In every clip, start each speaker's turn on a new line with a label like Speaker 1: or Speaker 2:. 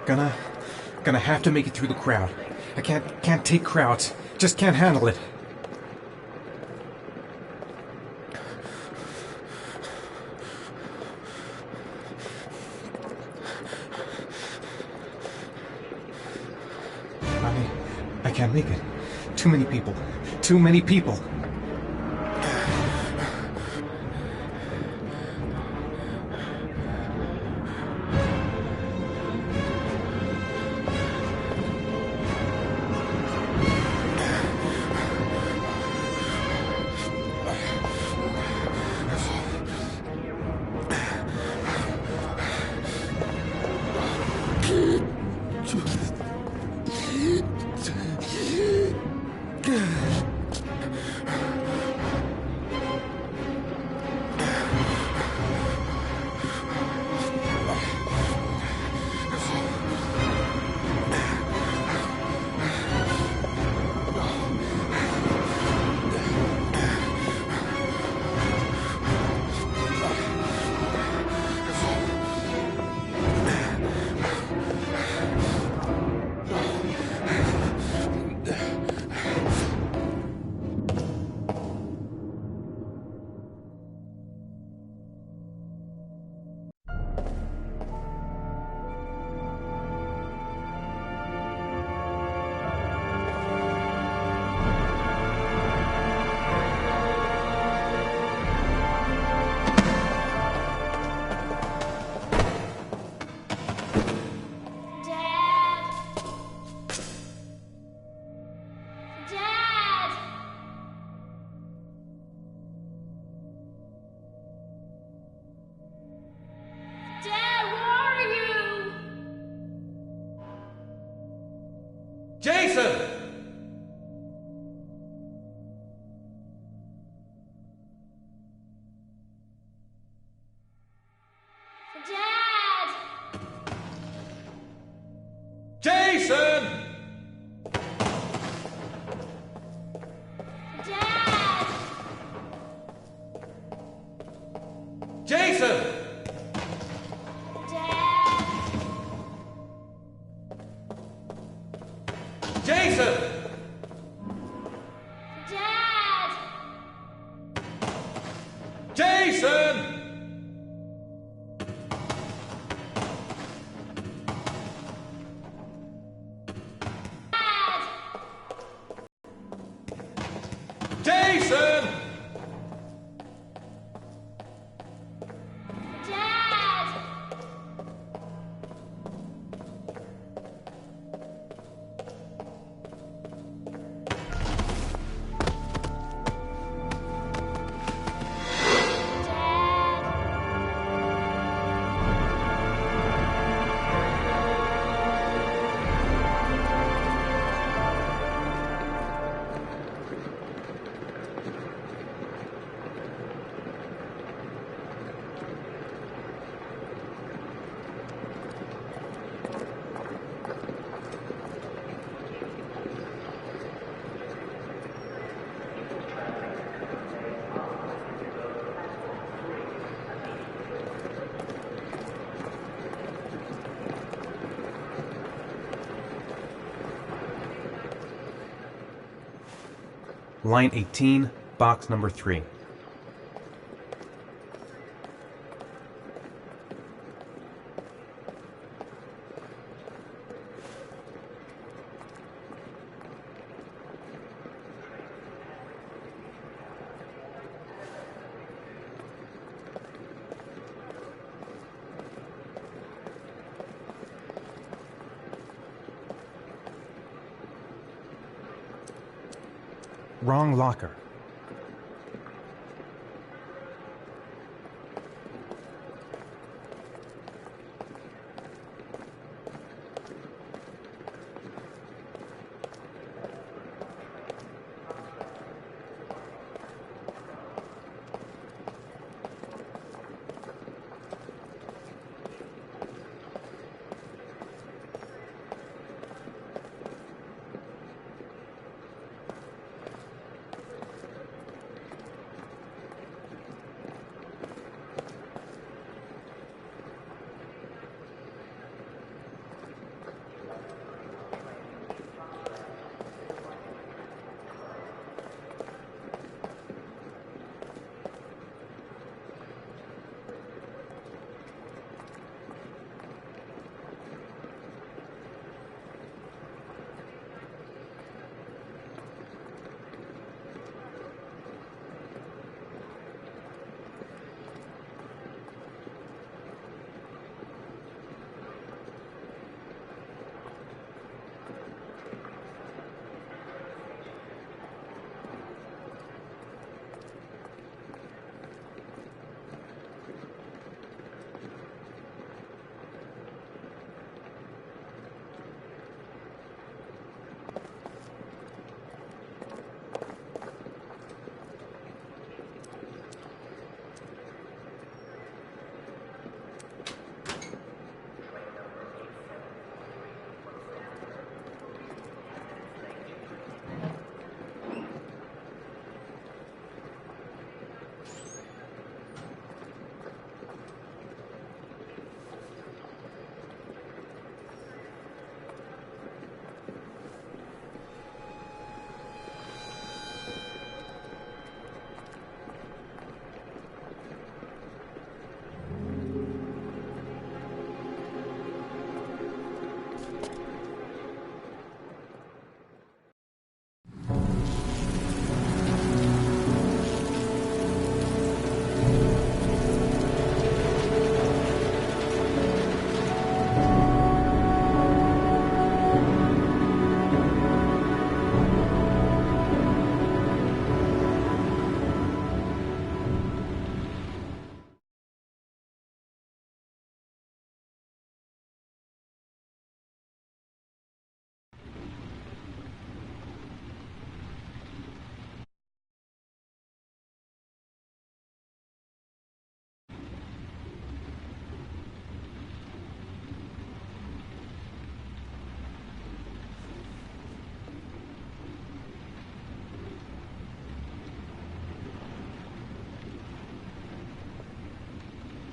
Speaker 1: Gonna have to make it through the crowd. I can't take crowds. Just can't handle it. I can't make it. Too many people. Too many people.
Speaker 2: Jason!
Speaker 3: Dad!
Speaker 2: Jason!
Speaker 3: Dad!
Speaker 2: Jason!
Speaker 3: Dad!
Speaker 2: Jason!
Speaker 3: Dad!
Speaker 2: Jason! Jason!
Speaker 3: Dad!
Speaker 1: Line 18, box number 3. Wrong locker.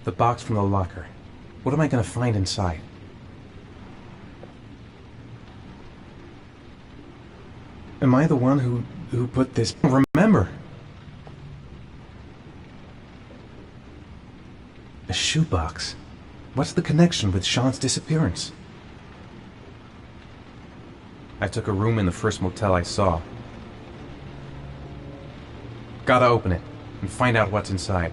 Speaker 1: The box from the locker. What am I gonna find inside? Am I the one who put this... Remember! A shoebox. What's the connection with Sean's disappearance? I took a room in the first motel I saw. Gotta open it and find out what's inside.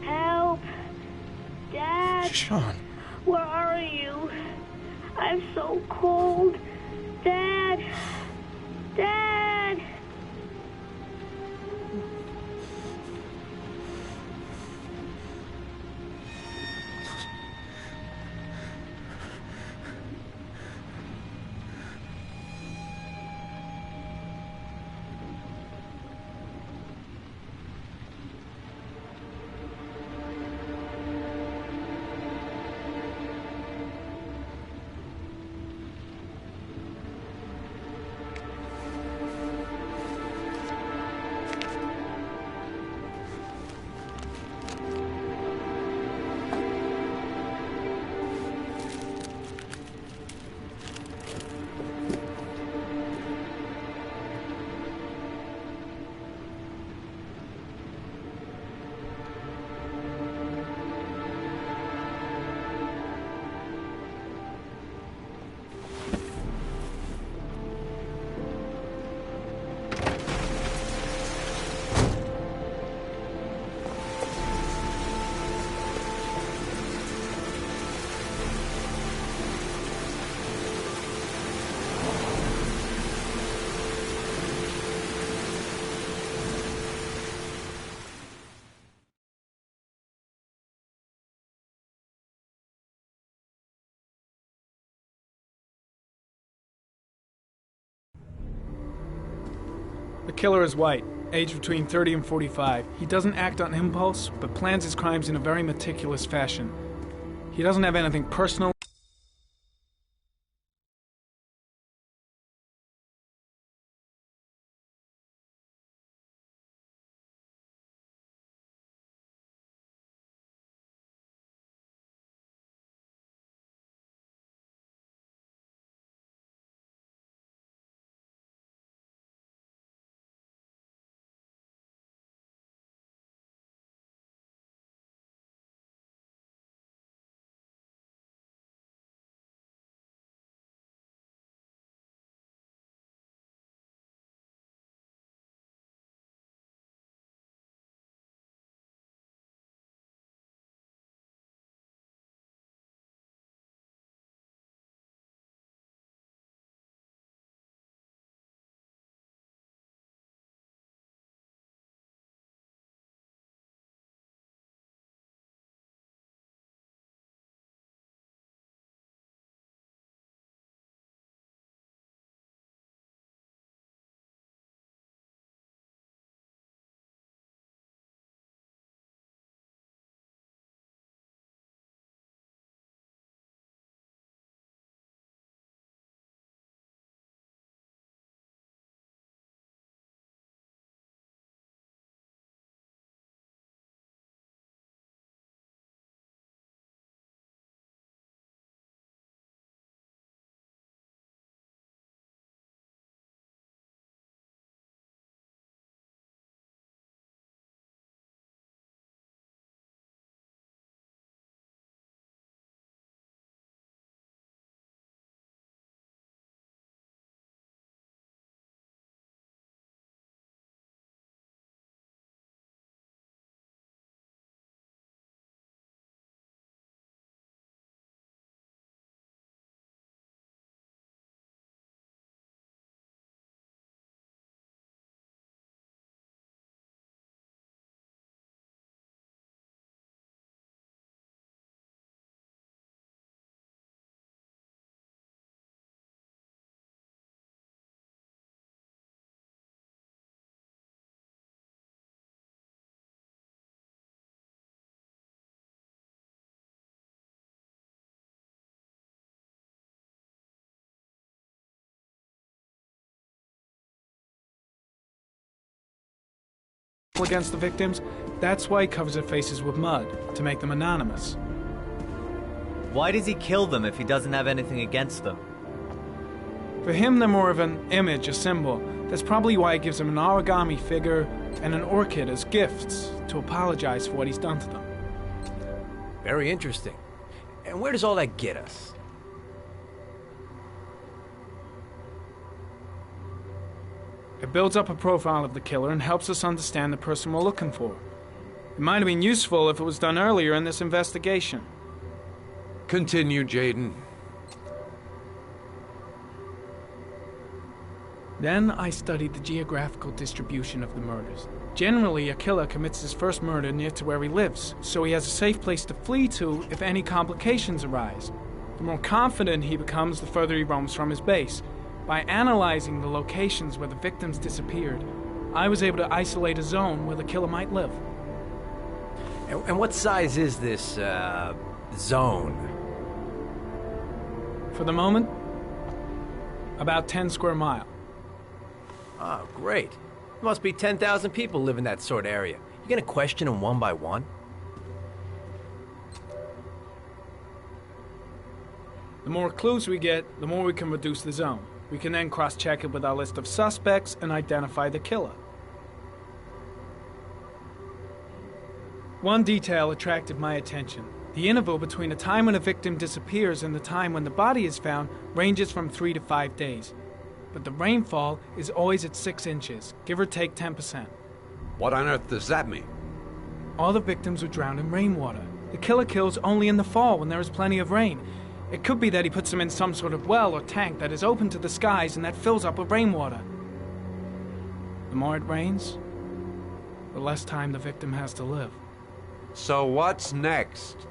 Speaker 4: Help! Dad!
Speaker 1: Sean!
Speaker 4: Where are you? I'm so cold. Dad! Dad!
Speaker 5: The killer is white, aged between 30 and 45. He doesn't act on impulse, but plans his crimes in a very meticulous fashion. He doesn't have anything personal against the victims. That's why he covers their faces with mud, to make them anonymous.
Speaker 6: Why does he kill them if he doesn't have anything against them?
Speaker 5: For him, they're more of an image, a symbol. That's probably why he gives them an origami figure and an orchid as gifts to apologize for what he's done to them.
Speaker 7: Very interesting. And where does all that get us?
Speaker 5: It builds up a profile of the killer and helps us understand the person we're looking for. It might have been useful if it was done earlier in this investigation.
Speaker 2: Continue, Jaden.
Speaker 5: Then I studied the geographical distribution of the murders. Generally, a killer commits his first murder near to where he lives, so he has a safe place to flee to if any complications arise. The more confident he becomes, the further he roams from his base. By analyzing the locations where the victims disappeared, I was able to isolate a zone where the killer might live.
Speaker 7: And what size is this, zone?
Speaker 5: For the moment, about 10 square miles.
Speaker 7: Oh, great. Must be 10,000 people live in that sort of area. You gonna question them one by one?
Speaker 5: The more clues we get, the more we can reduce the zone. We can then cross-check it with our list of suspects and identify the killer. One detail attracted my attention. The interval between the time when a victim disappears and the time when the body is found ranges from 3 to 5 days. But the rainfall is always at 6 inches, give or take 10%.
Speaker 2: What on earth does that mean?
Speaker 5: All the victims were drowned in rainwater. The killer kills only in the fall when there is plenty of rain. It could be that he puts them in some sort of well or tank that is open to the skies and that fills up with rainwater. The more it rains, the less time the victim has to live.
Speaker 2: So what's next?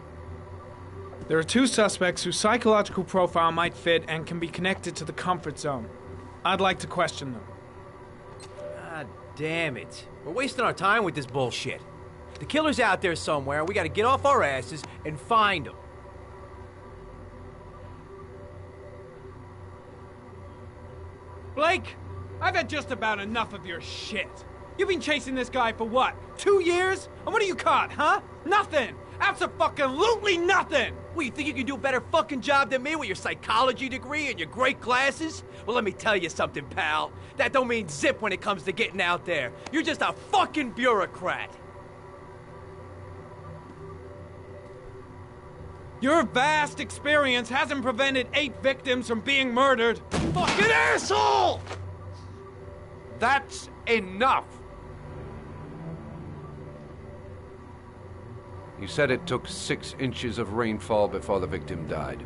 Speaker 5: There are 2 suspects whose psychological profile might fit and can be connected to the comfort zone. I'd like to question them.
Speaker 7: God damn it. We're wasting our time with this bullshit. The killer's out there somewhere, and we gotta get off our asses and find him.
Speaker 5: Blake, I've had just about enough of your shit. You've been chasing this guy for what, 2 years? And what have you caught, huh? Nothing! Abso-fucking-lutely nothing!
Speaker 7: What, you think you can do a better fucking job than me with your psychology degree and your great glasses? Well, let me tell you something, pal. That don't mean zip when it comes to getting out there. You're just a fucking bureaucrat.
Speaker 5: Your vast experience hasn't prevented 8 victims from being murdered.
Speaker 7: Fucking asshole!
Speaker 2: That's enough! You said it took 6 inches of rainfall before the victim died.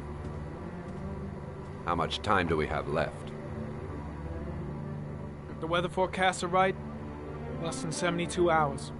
Speaker 2: How much time do we have left?
Speaker 5: If the weather forecasts are right, less than 72 hours.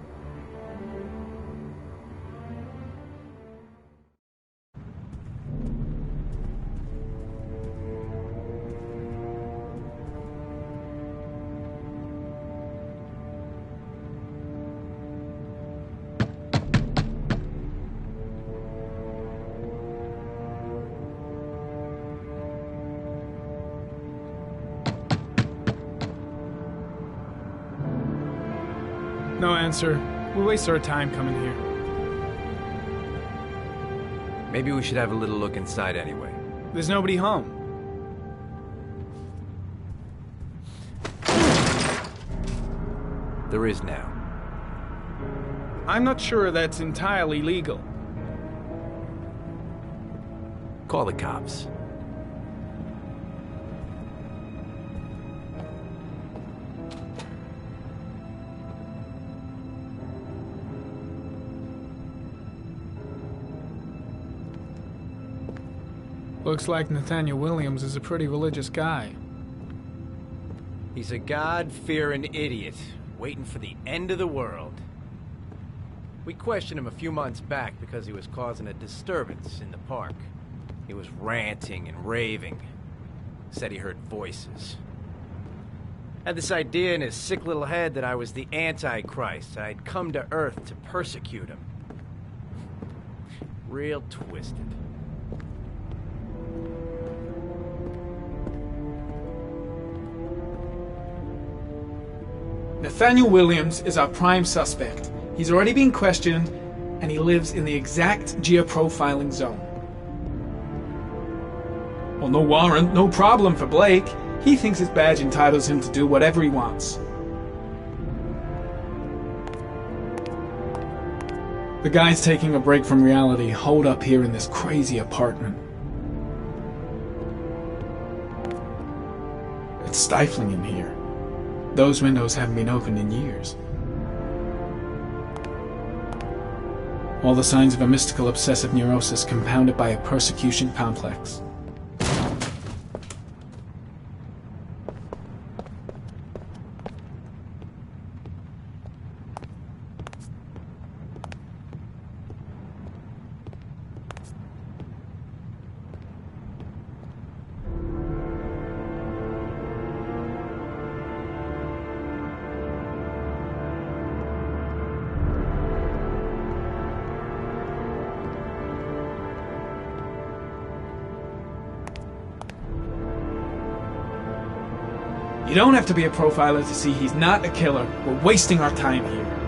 Speaker 5: No answer. We waste our time coming here.
Speaker 7: Maybe we should have a little look inside anyway.
Speaker 5: There's nobody home.
Speaker 7: There is now.
Speaker 5: I'm not sure that's entirely legal.
Speaker 7: Call the cops.
Speaker 5: Looks like Nathaniel Williams is a pretty religious guy.
Speaker 7: He's a God-fearing idiot, waiting for the end of the world. We questioned him a few months back because he was causing a disturbance in the park. He was ranting and raving. Said he heard voices. Had this idea in his sick little head that I was the Antichrist, and I'd come to Earth to persecute him. Real twisted.
Speaker 5: Nathaniel Williams is our prime suspect. He's already been questioned, and he lives in the exact geoprofiling zone. Well, no warrant, no problem for Blake. He thinks his badge entitles him to do whatever he wants. The guys taking a break from reality holed up here in this crazy apartment. It's stifling in here. Those windows haven't been opened in years. All the signs of a mystical obsessive neurosis compounded by a persecution complex. You don't have to be a profiler to see he's not a killer. We're wasting our time here.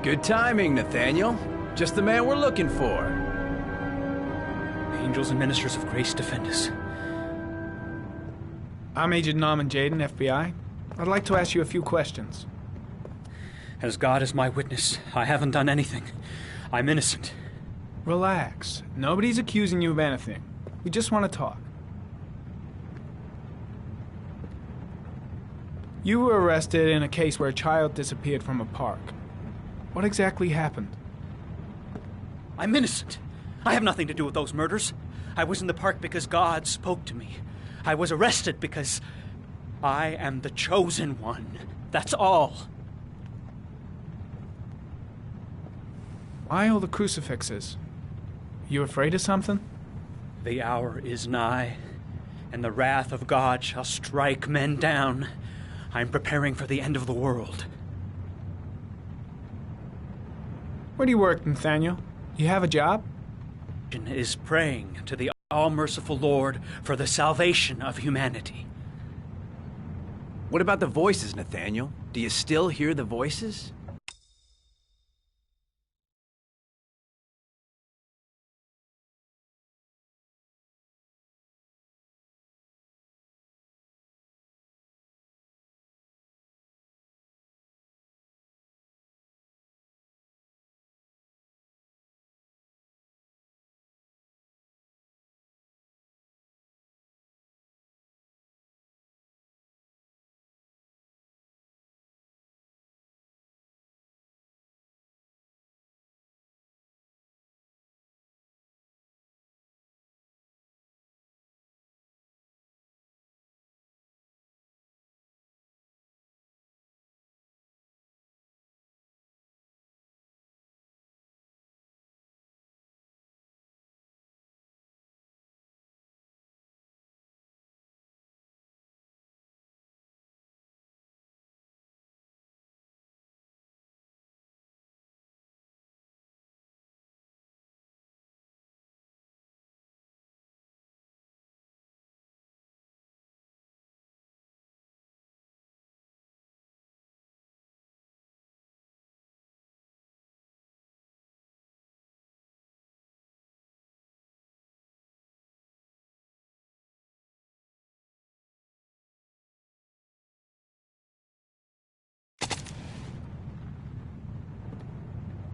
Speaker 7: Good timing, Nathaniel. Just the man we're looking for.
Speaker 8: Angels and ministers of grace defend us.
Speaker 5: I'm Agent Norman Jaden, FBI. I'd like to ask you a few questions.
Speaker 8: As God is my witness, I haven't done anything. I'm innocent.
Speaker 5: Relax. Nobody's accusing you of anything. We just want to talk. You were arrested in a case where a child disappeared from a park. What exactly happened?
Speaker 8: I'm innocent. I have nothing to do with those murders. I was in the park because God spoke to me. I was arrested because I am the chosen one. That's all.
Speaker 5: Why all the crucifixes? You afraid of something?
Speaker 8: The hour is nigh, and the wrath of God shall strike men down. I'm preparing for the end of the world.
Speaker 5: Where do you work, Nathaniel? You have a job?
Speaker 8: Is praying to the all-merciful Lord for the salvation of humanity.
Speaker 7: What about the voices, Nathaniel? Do you still hear the voices?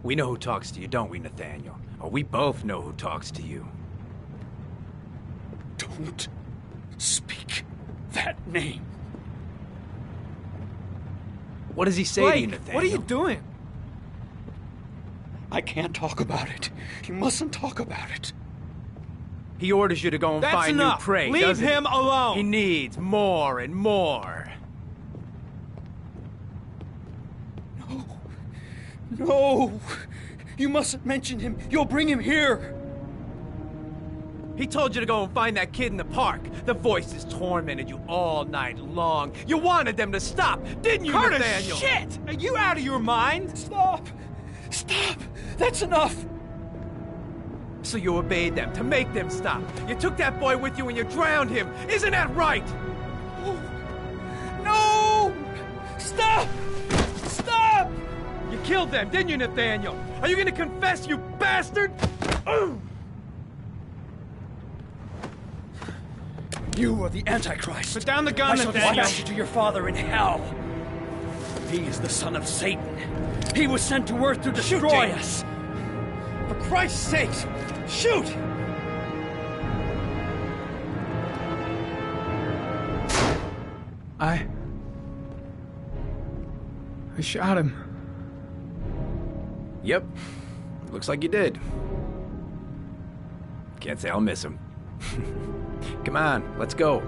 Speaker 7: We know who talks to you, don't we, Nathaniel? Or we both know who talks to you.
Speaker 8: Don't speak that name.
Speaker 7: What does he say to you,
Speaker 5: Blake,
Speaker 7: Nathaniel?
Speaker 5: what are you doing?
Speaker 8: I can't talk about it. You mustn't talk about it.
Speaker 7: He orders you to go and
Speaker 5: That's
Speaker 7: find
Speaker 5: enough.
Speaker 7: new prey,
Speaker 5: Leave
Speaker 7: doesn't
Speaker 5: him
Speaker 7: he?
Speaker 5: alone.
Speaker 7: He needs more and more.
Speaker 8: No! You mustn't mention him. You'll bring him here.
Speaker 7: He told you to go and find that kid in the park. The voices tormented you all night long. You wanted them to stop, didn't you,
Speaker 5: Curtis,
Speaker 7: Nathaniel?
Speaker 5: shit! Are you out of your mind?
Speaker 8: Stop! Stop! That's enough!
Speaker 7: So you obeyed them to make them stop. You took that boy with you and you drowned him. Isn't that right?
Speaker 8: No! Stop! Stop!
Speaker 7: You killed them, didn't you, Nathaniel? Are you gonna confess, you bastard?
Speaker 8: You are the Antichrist.
Speaker 5: Put down the gun,
Speaker 8: I shall
Speaker 5: Nathaniel.
Speaker 8: dispatch you to your father in hell. He is the son of Satan. He was sent to earth to destroy us.
Speaker 7: For Christ's sake, shoot!
Speaker 5: I shot him.
Speaker 7: Yep. Looks like you did. Can't say I'll miss him. Come on, let's go.